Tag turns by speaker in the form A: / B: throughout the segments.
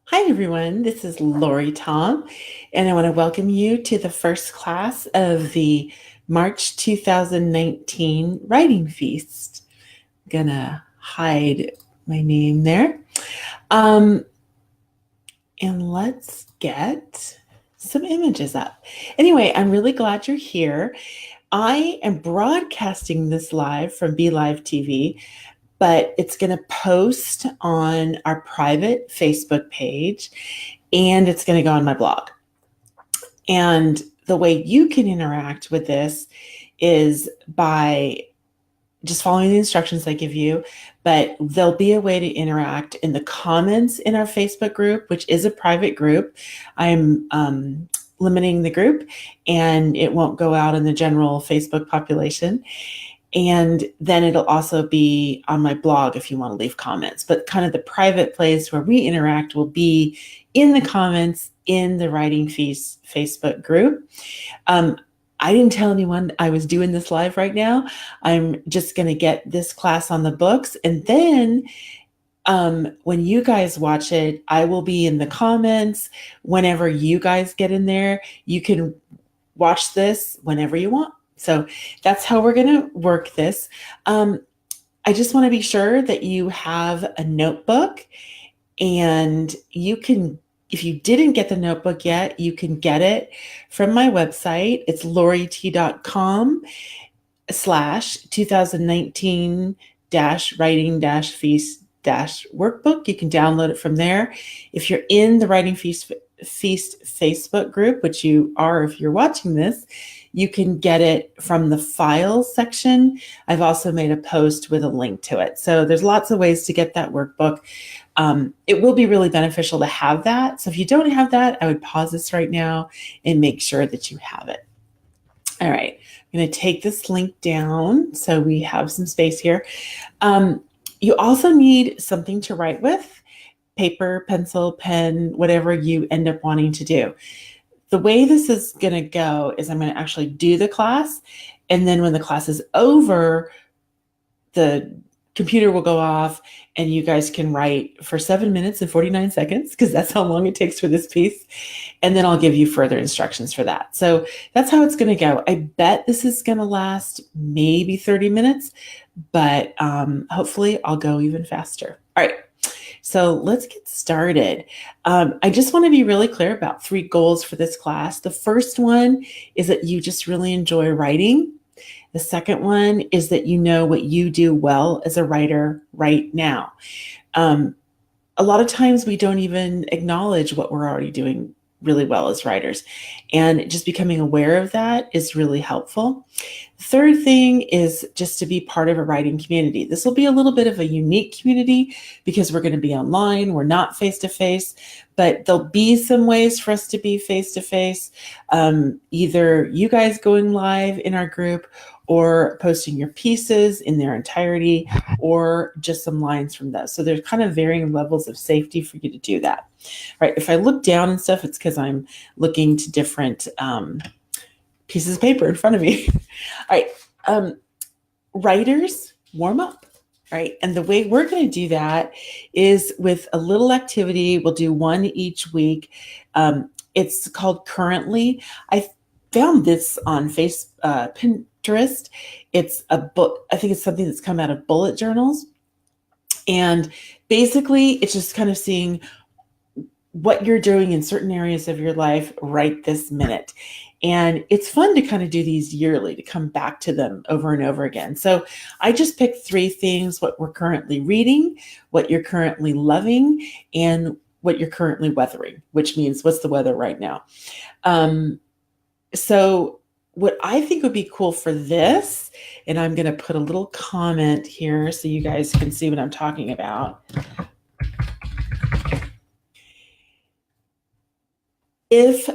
A: Hi, everyone. This is Lori Tom, and I want to welcome you to the first class of the March 2019 Writing Feast. I'm gonna hide my name there. Um, and let's get some images up. Anyway, I'm really glad you're here. I am broadcasting this live from Be Live TV, but it's going to post on our private Facebook page and it's going to go on my blog. And the way you can interact with this is by just following the instructions I give you, but there'll be a way to interact in the comments in our Facebook group, which is a private group. I'm limiting the group and it won't go out in the general Facebook population. And then it'll also be on my blog if you want to leave comments. But kind of the private place where we interact will be in the comments in the Writing Feast Facebook group. I didn't tell anyone I was doing this live right now. I'm just going to get this class on the books. And then when you guys watch it, I will be in the comments. Whenever you guys get in there, you can watch this whenever you want. So that's how we're going to work this. I just want to be sure that you have a notebook and you can, if you didn't get the notebook yet, you can get it from my website. It's lorit.com/2019 writing feast workbook. You can download it from there. If you're in the Writing Feast Facebook group, which you are if you're watching this, you can get it from the files section. I've also made a post with a link to it. So there's lots of ways to get that workbook. It will be really beneficial to have that. So if you don't have that, I would pause this right now and make sure that you have it. All right, I'm going to take this link down so we have some space here. You also need something to write with, paper, pencil, pen, whatever you end up wanting to do. The way this is going to go is I'm going to actually do the class. And then when the class is over, the computer will go off and you guys can write for 7 minutes and 49 seconds because that's how long it takes for this piece. And then I'll give you further instructions for that. So that's how it's going to go. I bet this is going to last maybe 30 minutes, but hopefully I'll go even faster. All right. So let's get started. I just want to be really clear about 3 goals for this class. The first one is that you just really enjoy writing. The second one is that you know what you do well as a writer right now. A lot of times we don't even acknowledge what we're already doing really well as writers. And just becoming aware of that is really helpful. The third thing is just to be part of a writing community. This will be a little bit of a unique community because we're going to be online. We're not face-to-face, but there'll be some ways for us to be face-to-face. Either you guys going live in our group or posting your pieces in their entirety or just some lines from those. So there's kind of varying levels of safety for you to do that. All right, if I look down and stuff, it's because I'm looking to different pieces of paper in front of me. All right, writers, warm up. All right, and the way we're going to do that is with a little activity. We'll do one each week. It's called Currently. I found this on Pinterest. It's a book. I think it's something that's come out of bullet journals. And basically, it's just kind of seeing what you're doing in certain areas of your life right this minute. And it's fun to kind of do these yearly, to come back to them over and over again. So I just picked 3 things: what we're currently reading, what you're currently loving, and what you're currently weathering, which means what's the weather right now. So what I think would be cool for this, and I'm going to put a little comment here so you guys can see what I'm talking about. If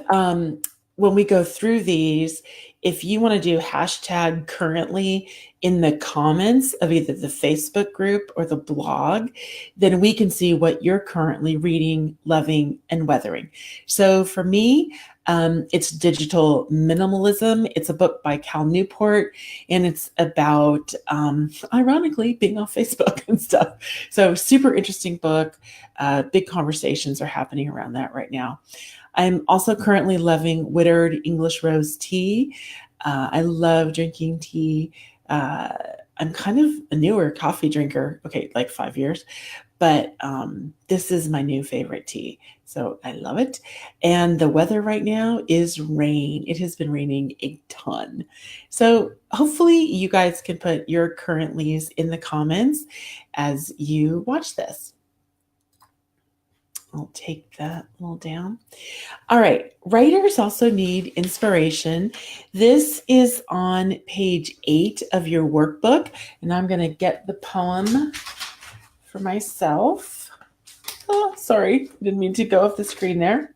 A: when we go through these, if you want to do hashtag currently in the comments of either the Facebook group or the blog, then we can see what you're currently reading, loving, and weathering. So for me, it's Digital Minimalism. It's a book by Cal Newport, and it's about, ironically, being off Facebook and stuff. So super interesting book. Big conversations are happening around that right now. I'm also currently loving Whittard English Rose tea. I love drinking tea. I'm kind of a newer coffee drinker. Okay, like 5 years. But this is my new favorite tea. So I love it. And the weather right now is rain. It has been raining a ton. So hopefully you guys can put your currentlies in the comments as you watch this. I'll take that a little down. All right, writers also need inspiration. This is on page 8 of your workbook, and I'm going to get the poem for myself. Oh, sorry, didn't mean to go off the screen there.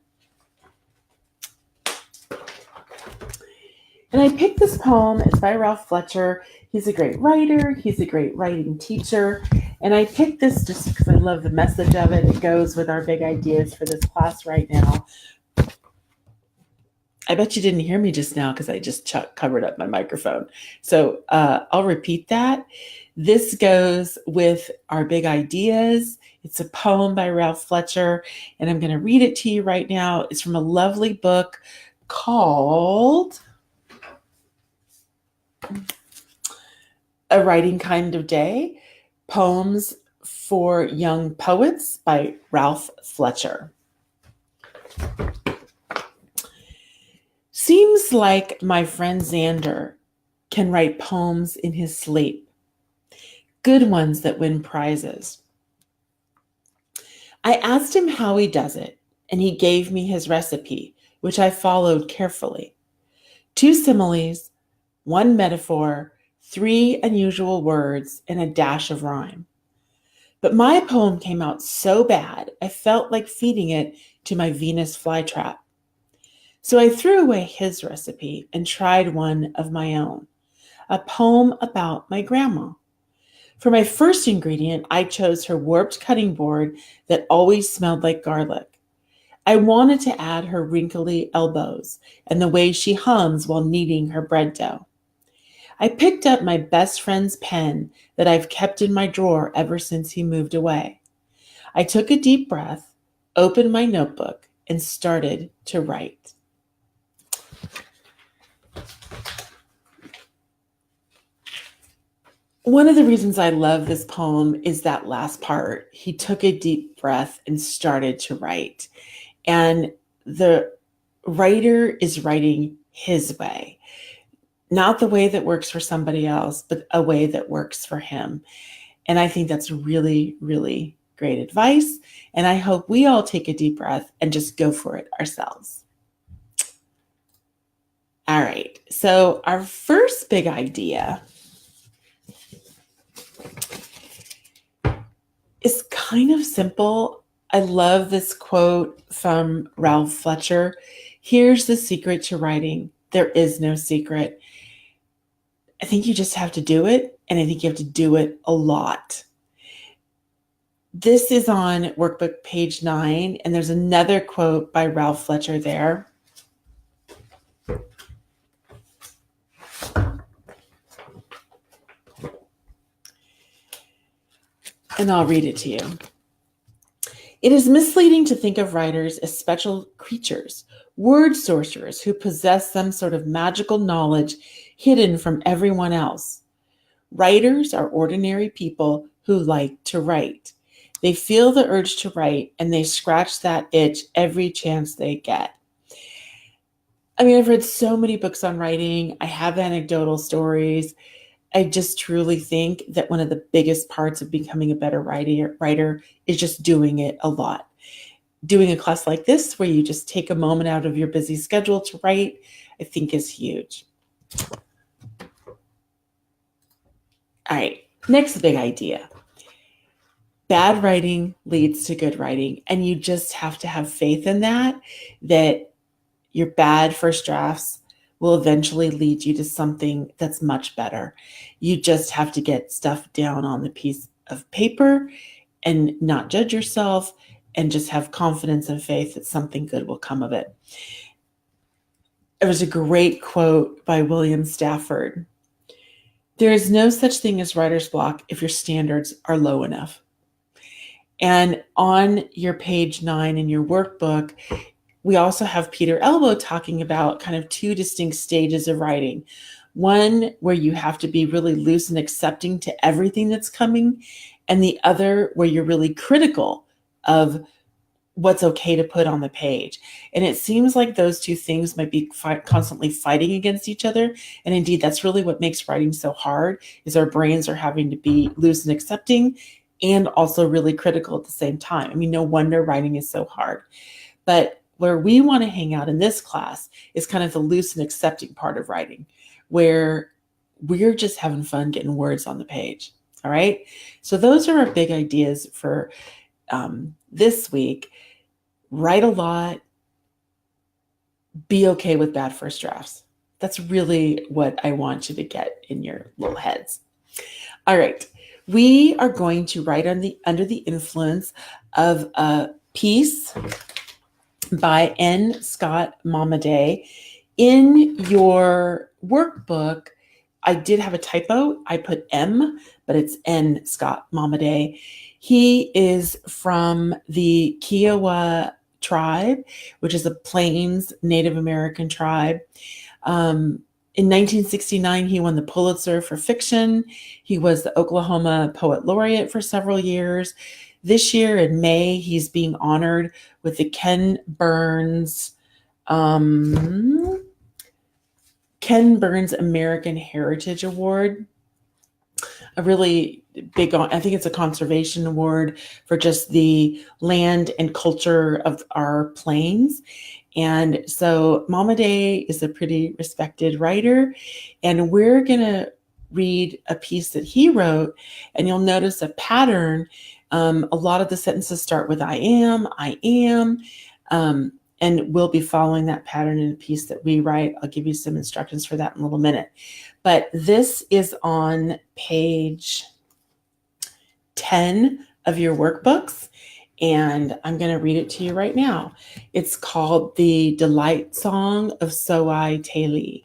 A: And I picked this poem. It's by Ralph Fletcher. He's a great writer. He's a great writing teacher. And I picked this just because I love the message of it. It goes with our big ideas for this class right now. I bet you didn't hear me just now because I just covered up my microphone. So I'll repeat that. This goes with our big ideas. It's a poem by Ralph Fletcher, and I'm going to read it to you right now. It's from a lovely book called A Writing Kind of Day, Poems for Young Poets by Ralph Fletcher. Seems like my friend Xander can write poems in his sleep, good ones that win prizes. I asked him how he does it, and he gave me his recipe, which I followed carefully. 2 similes, 1 metaphor, 3 unusual words, and a dash of rhyme. But my poem came out so bad, I felt like feeding it to my Venus flytrap. So I threw away his recipe and tried one of my own, a poem about my grandma. For my first ingredient, I chose her warped cutting board that always smelled like garlic. I wanted to add her wrinkly elbows and the way she hums while kneading her bread dough. I picked up my best friend's pen that I've kept in my drawer ever since he moved away. I took a deep breath, opened my notebook, and started to write. One of the reasons I love this poem is that last part. He took a deep breath and started to write. And the writer is writing his way, not the way that works for somebody else, but a way that works for him. And I think that's really, really great advice. And I hope we all take a deep breath and just go for it ourselves. All right. So our first big idea is kind of simple. I love this quote from Ralph Fletcher. Here's the secret to writing. There is no secret. I think you just have to do it, and I think you have to do it a lot. This is on workbook page 9, and there's another quote by Ralph Fletcher there. And I'll read it to you. It is misleading to think of writers as special creatures, word sorcerers who possess some sort of magical knowledge hidden from everyone else. Writers are ordinary people who like to write. They feel the urge to write, and they scratch that itch every chance they get. I mean, I've read so many books on writing. I have anecdotal stories. I just truly think that one of the biggest parts of becoming a better writer is just doing it a lot. Doing a class like this, where you just take a moment out of your busy schedule to write, I think is huge. All right, next big idea. Bad writing leads to good writing, and you just have to have faith in that your bad first drafts will eventually lead you to something that's much better. You just have to get stuff down on the piece of paper and not judge yourself and just have confidence and faith that something good will come of it. There was a great quote by William Stafford. There is no such thing as writer's block if your standards are low enough. And on your page 9 in your workbook, we also have Peter Elbow talking about kind of 2 distinct stages of writing. One where you have to be really loose and accepting to everything that's coming, and the other where you're really critical of what's okay to put on the page. And it seems like those 2 things might be constantly fighting against each other. And indeed, that's really what makes writing so hard, is our brains are having to be loose and accepting and also really critical at the same time. I mean, no wonder writing is so hard. But where we want to hang out in this class is kind of the loose and accepting part of writing, where we're just having fun getting words on the page. All right. So those are our big ideas for this week. Write a lot. Be okay with bad first drafts. That's really what I want you to get in your little heads. All right. We are going to write under the influence of a piece by N. Scott Momaday. In your workbook, I did have a typo. I put M, but it's N. Scott Momaday. He is from the Kiowa tribe, which is a Plains Native American tribe. In 1969, he won the Pulitzer for fiction. He was the Oklahoma Poet Laureate for several years. This year in May, he's being honored with the Ken Burns American Heritage Award. A really big, I think it's a conservation award for just the land and culture of our plains. And so Momaday is a pretty respected writer, and we're going to read a piece that he wrote, and you'll notice a pattern. A lot of the sentences start with I am, and we'll be following that pattern in a piece that we write. I'll give you some instructions for that in a little minute. But this is on page 10 of your workbooks, and I'm going to read it to you right now. It's called The Delight Song of Soai Teli.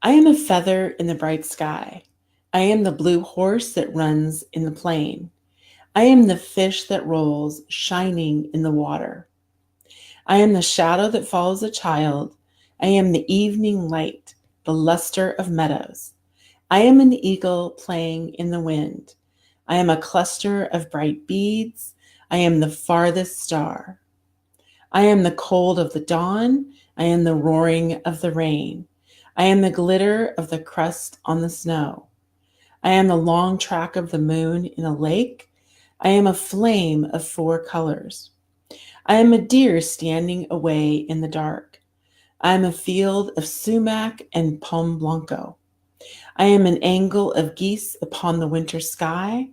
A: I am a feather in the bright sky. I am the blue horse that runs in the plain. I am the fish that rolls, shining in the water. I am the shadow that follows a child. I am the evening light, the luster of meadows. I am an eagle playing in the wind. I am a cluster of bright beads. I am the farthest star. I am the cold of the dawn. I am the roaring of the rain. I am the glitter of the crust on the snow. I am the long track of the moon in a lake. I am a flame of 4 colors. I am a deer standing away in the dark. I am a field of sumac and palm blanco. I am an angle of geese upon the winter sky.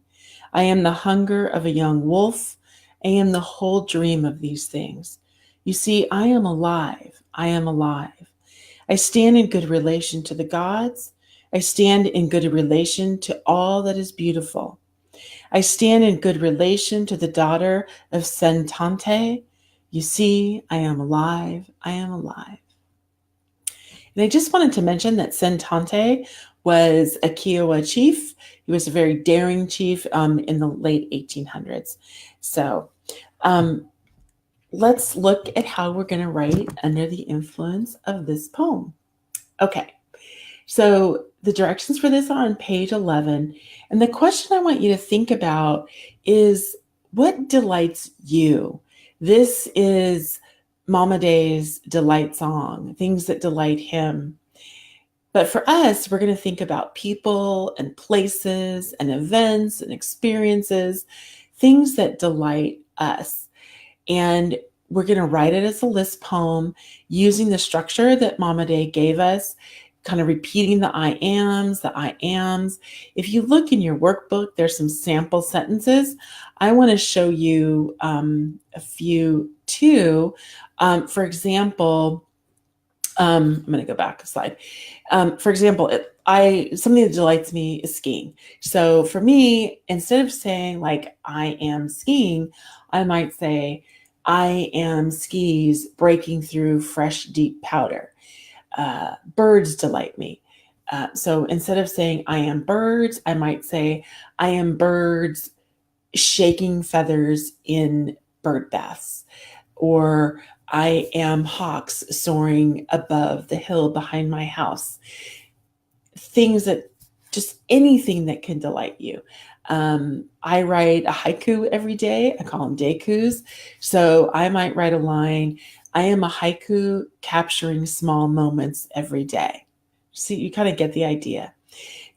A: I am the hunger of a young wolf. I am the whole dream of these things. You see, I am alive. I am alive. I stand in good relation to the gods. I stand in good relation to all that is beautiful. I stand in good relation to the daughter of Sentante. You see, I am alive. I am alive. And I just wanted to mention that Sentante was a Kiowa chief. He was a very daring chief in the late 1800s. So let's look at how we're going to write under the influence of this poem. Okay, so the directions for this are on page 11. And the question I want you to think about is, what delights you? This is Momaday's delight song, things that delight him. But for us, we're going to think about people and places and events and experiences, things that delight us. And we're going to write it as a list poem using the structure that Momaday gave us, kind of repeating the I ams, the I ams. If you look in your workbook, there's some sample sentences. I want to show you a few too. For example, I'm going to go back a slide. For example, something that delights me is skiing. So for me, instead of saying like I am skiing, I might say I am skis breaking through fresh, deep powder. Birds delight me. So instead of saying I am birds, I might say I am birds shaking feathers in bird baths, or I am hawks soaring above the hill behind my house. Things that just anything that can delight you. I write a haiku every day. I call them daikus. So I might write a line, I am a haiku capturing small moments every day. See, you kind of get the idea.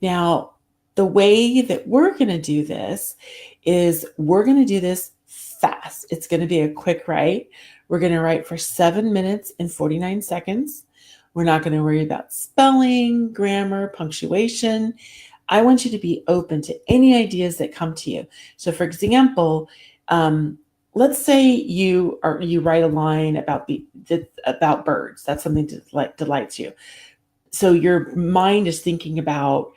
A: Now, the way that we're going to do this is we're going to do this fast. It's going to be a quick write. We're going to write for 7 minutes and 49 seconds. We're not going to worry about spelling, grammar, punctuation. I want you to be open to any ideas that come to you. So, for example, let's say you write a line about birds. That's something that delights you. So your mind is thinking about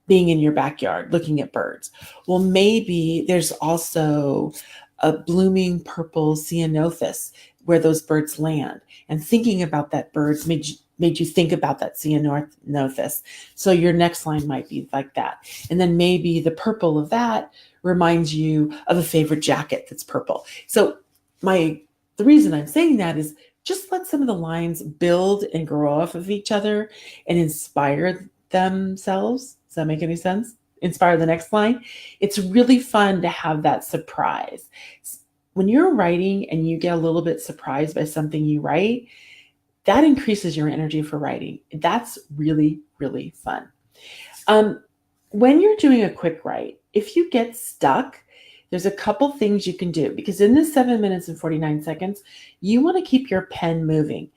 A: being in your backyard looking at birds. Well, maybe there's also a blooming purple ceanothus where those birds land, and thinking about that bird made you think about that ceanothus. So your next line might be like that. And then maybe the purple of that reminds you of a favorite jacket that's purple. So the reason I'm saying that is just let some of the lines build and grow off of each other and inspire themselves. Does that make any sense? Inspire the next line. It's really fun to have that surprise. When you're writing and you get a little bit surprised by something you write, that increases your energy for writing. That's really, really fun. When you're doing a quick write, if you get stuck, there's a couple things you can do, because in this 7 minutes and 49 seconds, you want to keep your pen moving.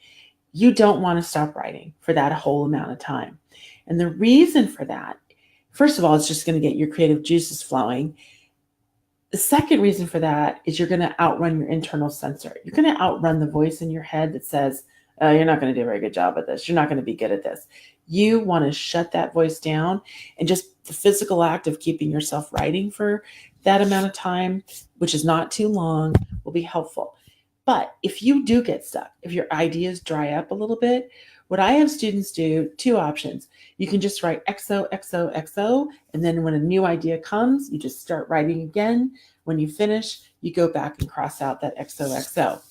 A: You don't want to stop writing for that whole amount of time. And the reason for that, first of all, it's just going to get your creative juices flowing. The second reason for that is you're going to outrun your internal censor. You're going to outrun the voice in your head that says, you're not going to do a very good job at this. You're not going to be good at this. You want to shut that voice down, and just the physical act of keeping yourself writing for that amount of time, which is not too long, will be helpful. But if you do get stuck, if your ideas dry up a little bit, what I have students do, two options. You can just write XO, XO, XO, and then when a new idea comes, you just start writing again. When you finish, you go back and cross out that XO, XO.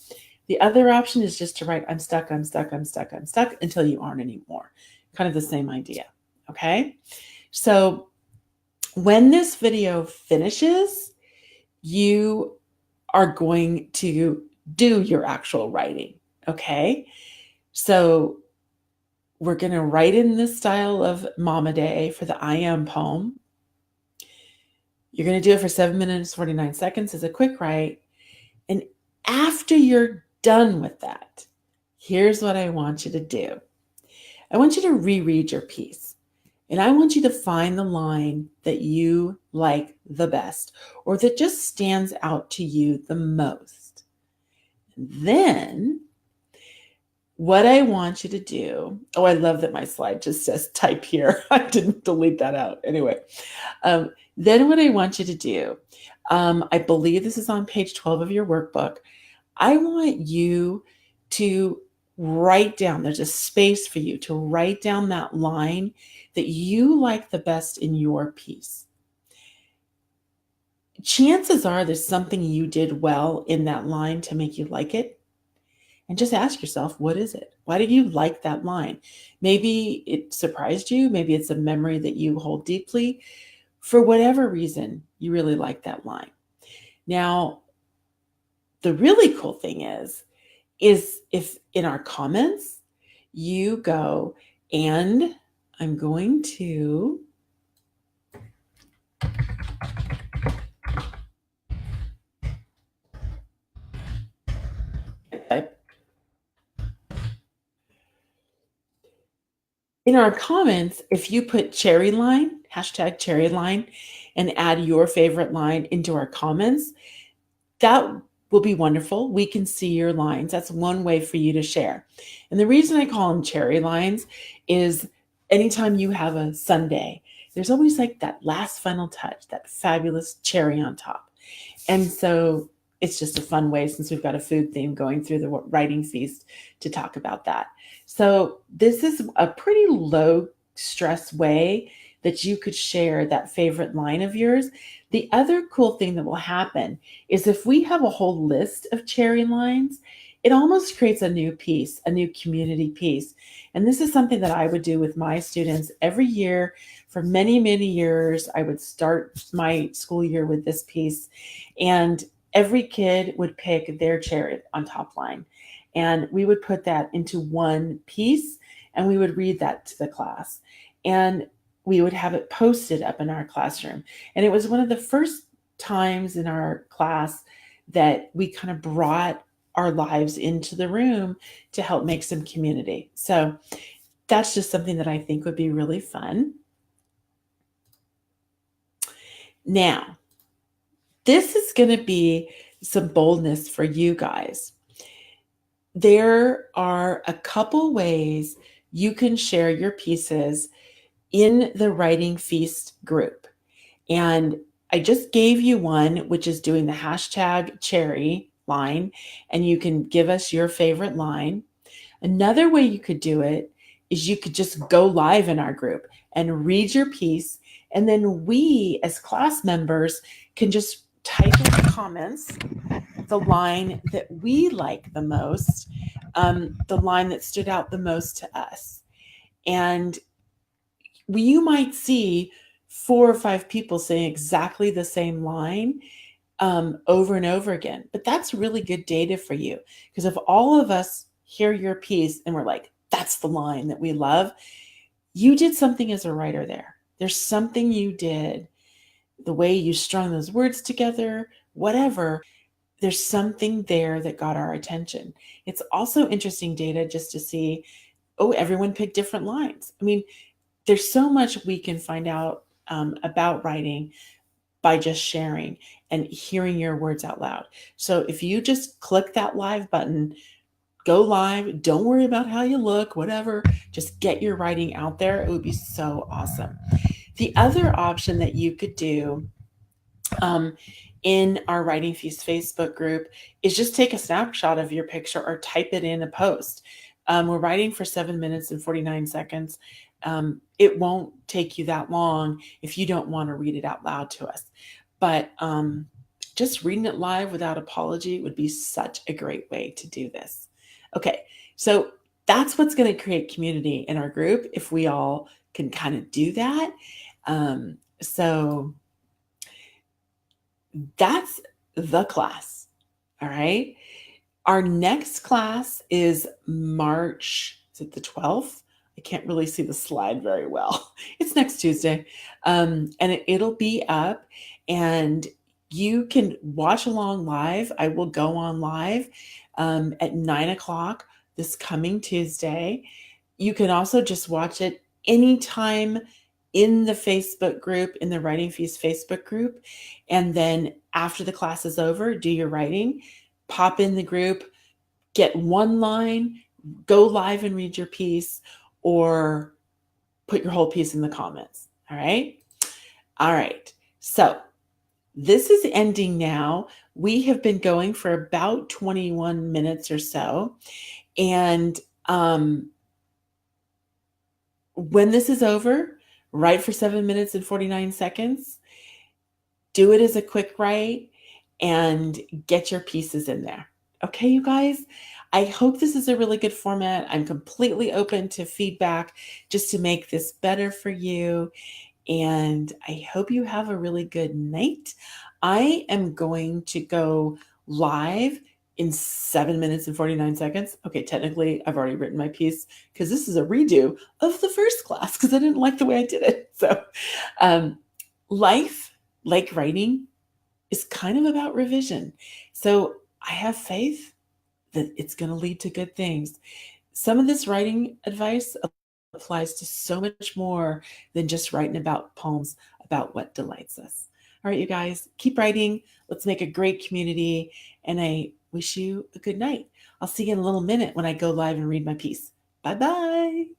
A: The other option is just to write, I'm stuck, I'm stuck, I'm stuck, I'm stuck, until you aren't anymore. Kind of the same idea, okay? So when this video finishes, you are going to do your actual writing, okay? So we're going to write in this style of Mama Day for the I Am poem. You're going to do it for 7 minutes, 49 seconds as a quick write. And after you're done with that, here's what I want you to do. I want you to reread your piece. And I want you to find the line that you like the best, or that just stands out to you the most. Then what I want you to do, I love that my slide just says type here. I didn't delete that out. Anyway, then what I want you to do, I believe this is on page 12 of your workbook. I want you to write down, there's a space for you to write down that line that you like the best in your piece. Chances are there's something you did well in that line to make you like it. And just ask yourself, what is it? Why did you like that line? Maybe it surprised you. Maybe it's a memory that you hold deeply. For whatever reason, you really like that line. Now, the really cool thing is if in our comments, you go, and I'm going to in our comments, if you put cherry line, hashtag cherry line, and add your favorite line into our comments, that will be wonderful. We can see your lines. That's one way for you to share. And the reason I call them cherry lines is anytime you have a sundae, there's always like that last final touch, that fabulous cherry on top. And so it's just a fun way, since we've got a food theme going through the writing feast, to talk about that. So this is a pretty low stress way that you could share that favorite line of yours. The other cool thing that will happen is if we have a whole list of cherry lines, it almost creates a new piece, a new community piece. And this is something that I would do with my students every year for many, many years. I would start my school year with this piece, and every kid would pick their cherry on top line. And we would put that into one piece and we would read that to the class. And we would have it posted up in our classroom. And it was one of the first times in our class that we kind of brought our lives into the room to help make some community. So that's just something that I think would be really fun. Now, this is going to be some boldness for you guys. There are a couple ways you can share your pieces in the Writing Feast group. And I just gave you one, which is doing the hashtag cherry line, and you can give us your favorite line. Another way you could do it is you could just go live in our group and read your piece. And then we, as class members, can just type in the comments the line that we like the most, the line that stood out the most to us. And you might see 4 or 5 people saying exactly the same line over and over again. But that's really good data for you, because if all of us hear your piece and we're like, that's the line that we love, you did something as a writer there. There's something you did, the way you strung those words together, whatever. There's something there that got our attention. It's also interesting data just to see, oh, everyone picked different lines. I mean, there's so much we can find out about writing by just sharing and hearing your words out loud. So if you just click that live button, go live, don't worry about how you look, whatever, just get your writing out there. It would be so awesome. The other option that you could do in our Writing Feast Facebook group is just take a snapshot of your picture or type it in a post. We're writing for 7 minutes and 49 seconds. It won't take you that long if you don't want to read it out loud to us. But just reading it live without apology would be such a great way to do this. Okay, so that's what's going to create community in our group if we all can kind of do that. So that's the class. All right. Our next class is March, is it the 12th? I can't really see the slide very well. It's next Tuesday. And it'll be up and you can watch along live. I will go on live at 9 o'clock this coming Tuesday. You can also just watch it anytime in the Facebook group, in the Writing Feast Facebook group. And then after the class is over, do your writing, pop in the group, get one line, go live and read your piece, or put your whole piece in the comments. All right. All right. So this is ending now. We have been going for about 21 minutes or so. And when this is over, write for 7 minutes and 49 seconds. Do it as a quick write and get your pieces in there. Okay, you guys? I hope this is a really good format. I'm completely open to feedback just to make this better for you. And I hope you have a really good night. I am going to go live in 7 minutes and 49 seconds. Okay, technically, I've already written my piece because this is a redo of the first class because I didn't like the way I did it. So life, like writing, is kind of about revision. So I have faith that it's going to lead to good things. Some of this writing advice applies to so much more than just writing about poems about what delights us. All right, you guys, keep writing. Let's make a great community. And I wish you a good night. I'll see you in a little minute when I go live and read my piece. Bye bye.